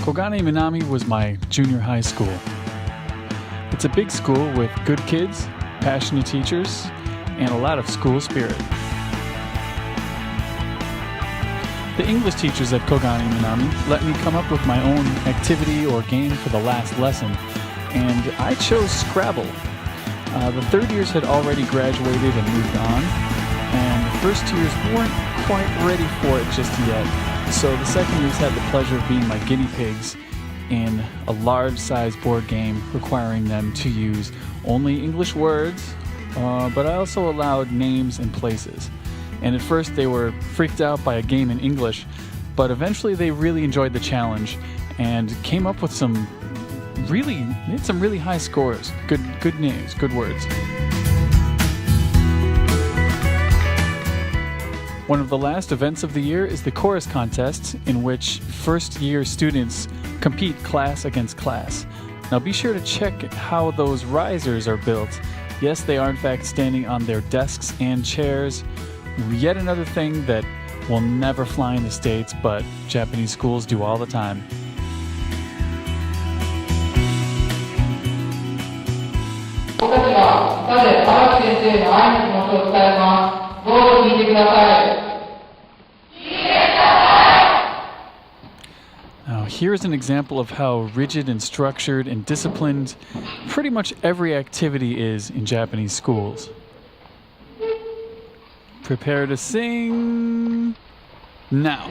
Kogane Minami was my junior high school. It's a big school with good kids, passionate teachers, and a lot of school spirit. The English teachers at Kogane Minami let me come up with my own activity or game for the last lesson, and I chose Scrabble. The third years had already graduated and moved on, and the first years weren't quite ready for it just yet, so the second years had the pleasure of being my guinea pigs in a large-size board game requiring them to use only English words, but I also allowed names and places. And at first they were freaked out by a game in English, but eventually they really enjoyed the challenge and came up with some really high scores. Good names, good words. One of the last events of the year is the chorus contest, in which first-year students compete class against class. Now be sure to check how those risers are built. Yes, they are in fact standing on their desks and chairs. Yet another thing that will never fly in the States, but Japanese schools do all the time. Now, here's an example of how rigid and structured and disciplined pretty much every activity is in Japanese schools. Prepare to sing now.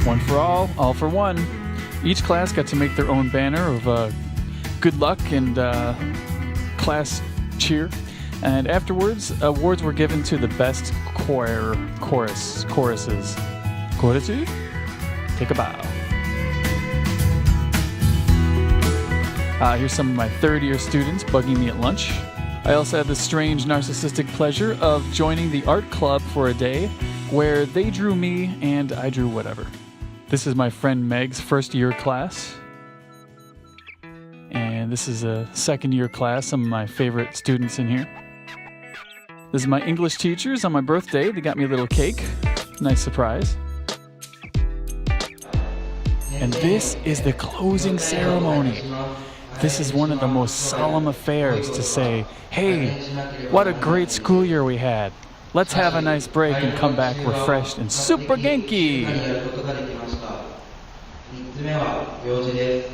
One for all for one. Each class got to make their own banner of good luck and class cheer. And afterwards, awards were given to the best choruses. Choruses? Take a bow. Here's some of my third-year students bugging me at lunch. I also had the strange narcissistic pleasure of joining the art club for a day where they drew me and I drew whatever. This is my friend Meg's first-year class. And this is a second-year class, some of my favorite students in here. This is my English teachers on my birthday. They got me a little cake. Nice surprise. And this is the closing ceremony. This is one of the most solemn affairs to say, hey, what a great school year we had. Let's have a nice break and come back refreshed and super genki. 3つ目は行事です。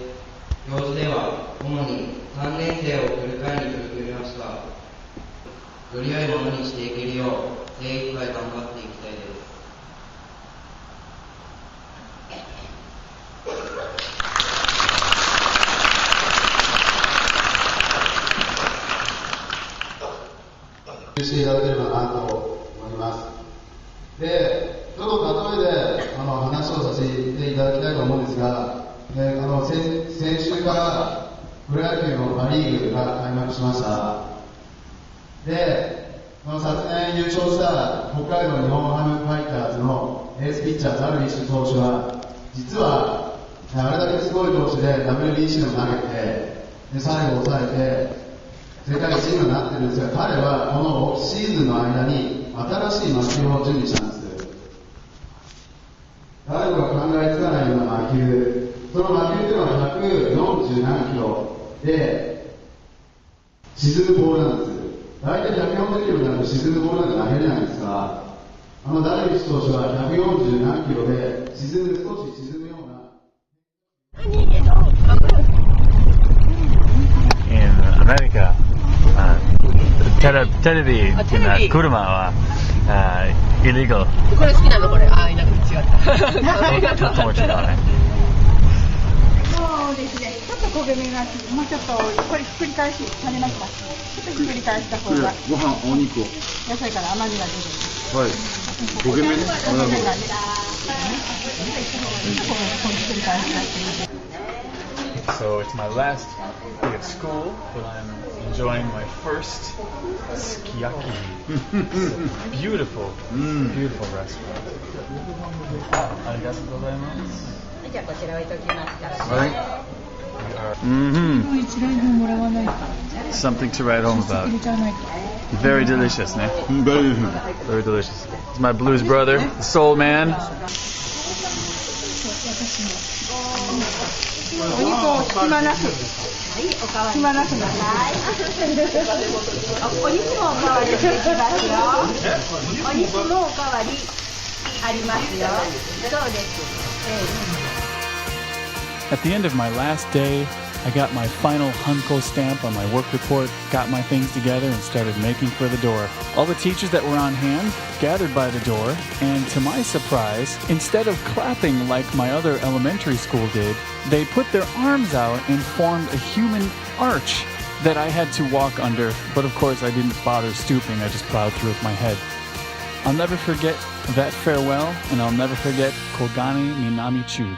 行事では主に3年生を来る会に取り組みました。より良いものにしていけるよう精一杯頑張っていきたいです。していただければなと思います。で、ちょっと例えで話をさせていただきたいと思うんですが、先週からプロ野球のパ・リーグが開幕しました。で、昨年優勝した北海道日本ハムファイターズのエースピッチャーダルビッシュ投手は、実はあれだけすごい投手で WBC を投げて、で最後抑えて世界一になってるんですが、彼はこのシーズンの間に新しい魔球を準備したんです。誰もが考えつかないような魔球、その魔球というのは147キロで沈むボールなんです。大体140キロになると沈むボールなんて投げれないんですが、ダルビッシュ投手は147キロで少し沈むような。In America, テレビっていうのは車はillegal。これ好きなのこれ。いなく違った。もう違うね。そうですね。ちょっと焦げ目がもうちょっとこれひっくり返しされました。ちょっとひっくり返した方が。ご飯お肉を。野菜から甘みが出る。はい。 고개면? So it's my last day at school, but I'm enjoying my first sukiyaki. Beautiful, beautiful restaurant. Arigatou gozaimasu. Something to write home about. Very delicious, ne? Very delicious. It's my blues brother, the soul man. お肉を暇なく。暇なくなさい。お肉もおかわりできますよ。お肉もおかわりありますよ。そうです。At the end of my last day, I got my final Hanko stamp on my work report, got my things together, and started making for the door. All the teachers that were on hand gathered by the door, and to my surprise, instead of clapping like my other elementary school did, they put their arms out and formed a human arch that I had to walk under. But of course, I didn't bother stooping, I just plowed through with my head. I'll never forget that farewell, and I'll never forget Kogane Minami Chugakkou.